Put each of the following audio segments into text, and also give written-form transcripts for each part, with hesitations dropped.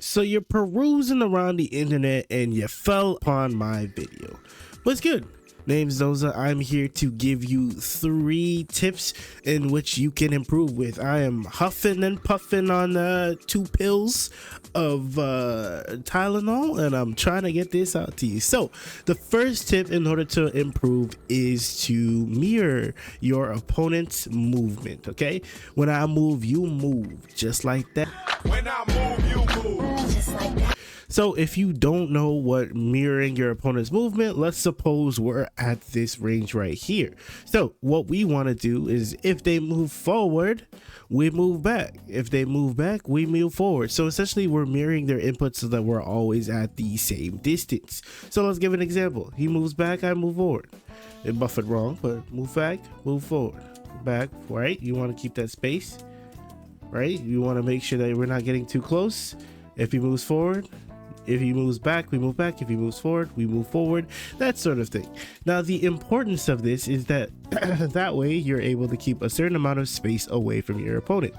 So you're perusing around the internet and you fell upon my video. What's good? Name's Zoza. I'm here to give you 3 tips in which you can improve with. I am huffing and puffing on 2 pills of Tylenol, and I'm trying to get this out to you. So the first tip in order to improve is to mirror your opponent's movement. Okay, when I move, you move just like that. When I move, you move. Just like that. So if you don't know what mirroring your opponent's movement, let's suppose we're at this range right here. So what we want to do is if they move forward, we move back. If they move back, we move forward. So essentially we're mirroring their inputs so that we're always at the same distance. So let's give an example. He moves back, I move forward. It buffered wrong, but move back, move forward. Back, right? You want to keep that space, right? You want to make sure that we're not getting too close. If he moves forward, if he moves back, we move back. If he moves forward, we move forward. That sort of thing. Now, the importance of this is that that way you're able to keep a certain amount of space away from your opponent.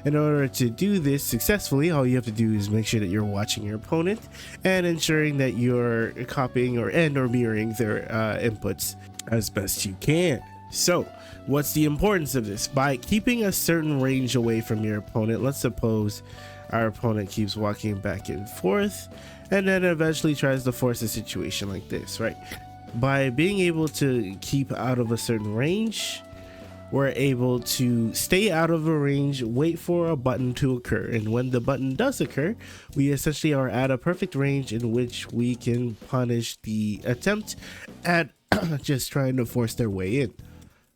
In order to do this successfully, all you have to do is make sure that you're watching your opponent and ensuring that you're copying or mirroring their inputs as best you can. So, what's the importance of this? By keeping a certain range away from your opponent, let's suppose our opponent keeps walking back and forth and then eventually tries to force a situation like this, right? By being able to keep out of a certain range, we're able to stay out of a range, wait for a button to occur, and when the button does occur, we essentially are at a perfect range in which we can punish the attempt at just trying to force their way in.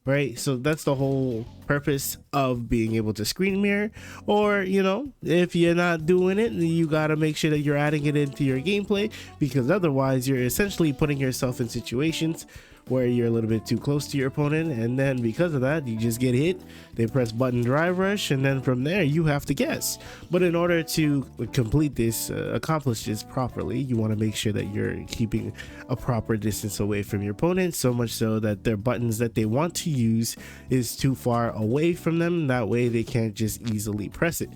Right, so that's the whole purpose of being able to screen mirror. Or, you know, if you're not doing it, you got to make sure that you're adding it into your gameplay, because otherwise you're essentially putting yourself in situations where you're a little bit too close to your opponent, and then because of that you just get hit. They press button drive rush, and then from there you have to guess. But in order to complete this, accomplish this properly, you want to make sure that you're keeping a proper distance away from your opponent, so much so that their buttons that they want to use is too far away from them. That way they can't just easily press it.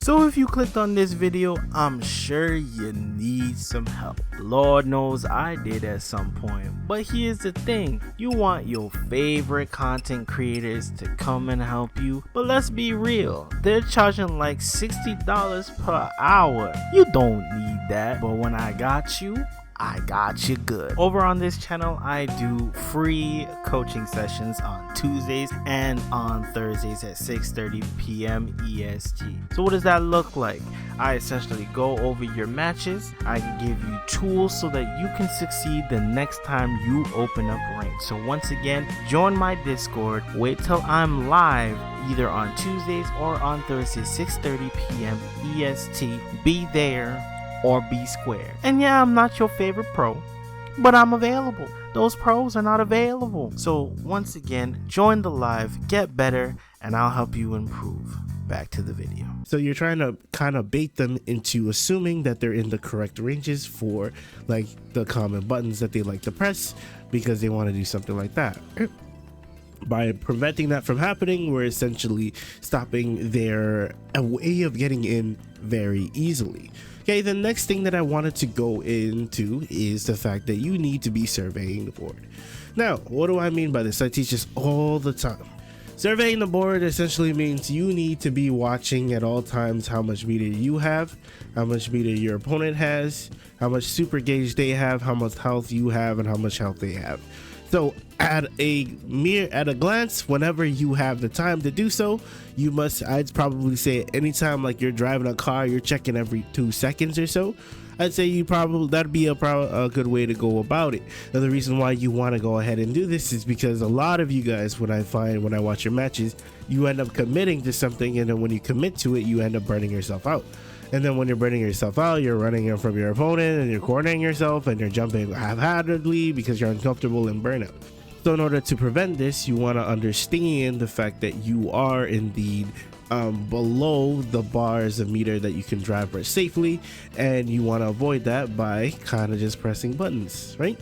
So if you clicked on this video, I'm sure you need some help. Lord knows I did at some point. But here's the thing, you want your favorite content creators to come and help you. But let's be real, they're charging like $60 per hour. You don't need that. But when I got you good. Over on this channel, I do free coaching sessions on Tuesdays and on Thursdays at 6:30 p.m. EST. So what does that look like? I essentially go over your matches. I give you tools so that you can succeed the next time you open up ranks. So once again, join my Discord. Wait till I'm live either on Tuesdays or on Thursdays 6:30 p.m. EST. Be there or be square. And yeah, I'm not your favorite pro, but I'm available. Those pros are not available. So once again, join the live, get better, and I'll help you improve. Back to the video. So you're trying to kind of bait them into assuming that they're in the correct ranges for like the common buttons that they like to press because they want to do something like that. By preventing that from happening, we're essentially stopping their way of getting in very easily. Okay, the next thing that I wanted to go into is the fact that you need to be surveying the board. Now, what do I mean by this? I teach this all the time. Surveying the board essentially means you need to be watching at all times how much meter you have, how much meter your opponent has, how much super gauge they have, how much health you have, and how much health they have. So at a glance, whenever you have the time to do so, you must, I'd probably say anytime like you're driving a car, you're checking every 2 seconds or so. I'd say that'd be a good way to go about it. Now the reason why you want to go ahead and do this is because a lot of you guys, when I watch your matches, you end up committing to something, and then when you commit to it, you end up burning yourself out. And then when you're burning yourself out, you're running in from your opponent and you're cornering yourself and you're jumping haphazardly because you're uncomfortable and burnout. So in order to prevent this, you want to understand the fact that you are indeed below the bars of meter that you can drive very safely, and you want to avoid that by kind of just pressing buttons, right?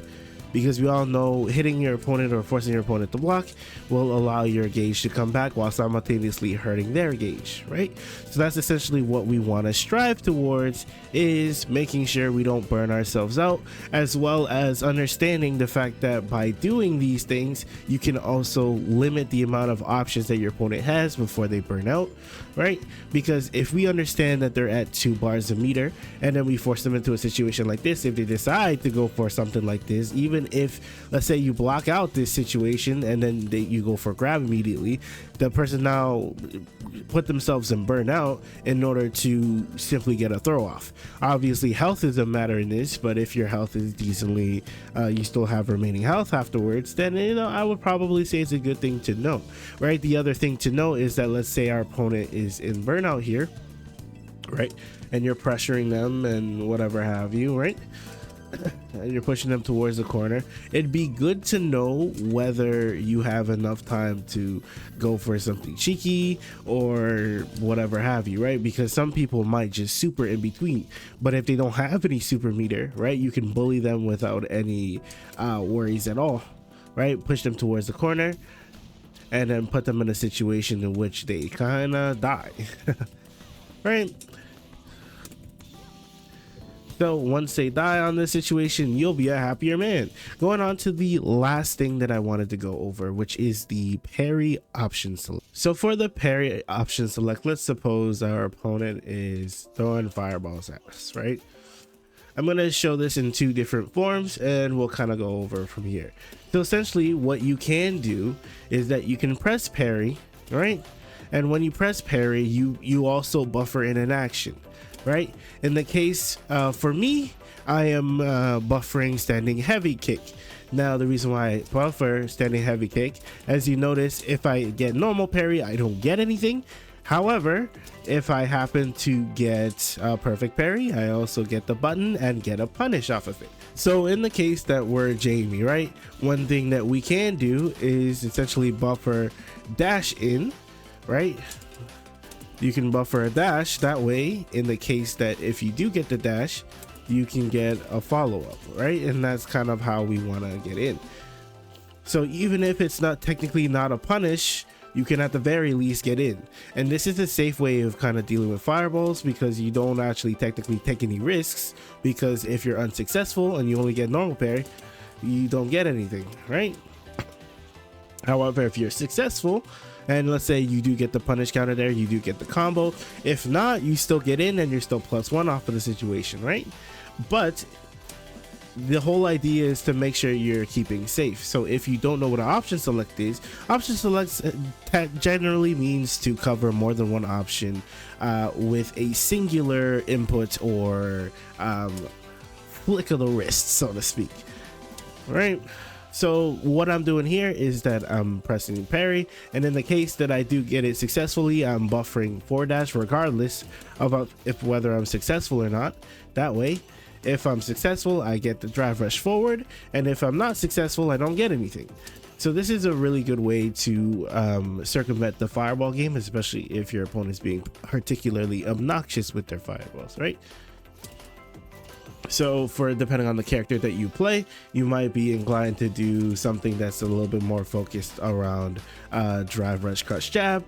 because we all know hitting your opponent or forcing your opponent to block will allow your gauge to come back while simultaneously hurting their gauge, right? So that's essentially what we want to strive towards, is making sure we don't burn ourselves out, as well as understanding the fact that by doing these things you can also limit the amount of options that your opponent has before they burn out, right? Because if we understand that they're at 2 bars a meter and then we force them into a situation like this, if they decide to go for something like this, even if let's say you block out this situation and then you go for grab immediately, the person now put themselves in burnout in order to simply get a throw off. Obviously health is a matter in this, but if your health is decently you still have remaining health afterwards, then I would probably say it's a good thing to know, right? The other thing to know is that let's say our opponent is in burnout here, right, and you're pressuring them and whatever have you, right, and you're pushing them towards the corner, it'd be good to know whether you have enough time to go for something cheeky or whatever have you, right? Because some people might just super in between, but if they don't have any super meter, right, you can bully them without any worries at all, right? Push them towards the corner and then put them in a situation in which they kind of die. Right? So once they die on this situation, you'll be a happier man. Going on to the last thing that I wanted to go over, which is the parry option select. So for the parry option select, let's suppose our opponent is throwing fireballs at us, right? I'm going to show this in 2 different forms and we'll kind of go over from here. So essentially what you can do is that you can press parry, right? And when you press parry, you also buffer in an action, right? In the case for me, I am buffering standing heavy kick. Now the reason why I buffer standing heavy kick, as you notice, if I get normal parry, I don't get anything. However, if I happen to get a perfect parry, I also get the button and get a punish off of it. So in the case that we're Jamie, right, one thing that we can do is essentially buffer dash in, right? You can buffer a dash, that way in the case that if you do get the dash, you can get a follow-up, right? And that's kind of how we want to get in. So even if it's not technically not a punish, you can at the very least get in. And this is a safe way of kind of dealing with fireballs, because you don't actually technically take any risks, because if you're unsuccessful and you only get normal parry, you don't get anything, right? However, if you're successful and let's say you do get the punish counter there, you do get the combo. If not, you still get in and you're still +1 off of the situation, right? But the whole idea is to make sure you're keeping safe. So if you don't know what an option select is, option select generally means to cover more than one option with a singular input or flick of the wrist, so to speak, right? So what I'm doing here is that I'm pressing parry, and in the case that I do get it successfully, I'm buffering forward dash regardless of whether I'm successful or not. That way, if I'm successful, I get the drive rush forward, and if I'm not successful, I don't get anything. So this is a really good way to circumvent the fireball game, especially if your opponent's being particularly obnoxious with their fireballs, right? So for depending on the character that you play, you might be inclined to do something that's a little bit more focused around drive rush crush jab,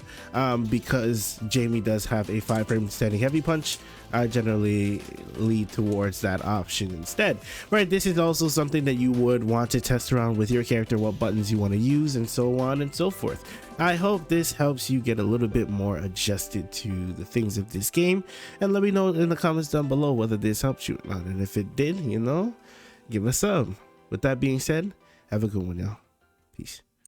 because Jamie does have a 5-frame standing heavy punch. I generally lead towards that option instead, right? This is also something that you would want to test around with your character, what buttons you want to use and so on and so forth. I hope this helps you get a little bit more adjusted to the things of this game, and let me know in the comments down below whether this helped you or not, and if it did, give a sub. With that being said, have a good one, y'all. Peace.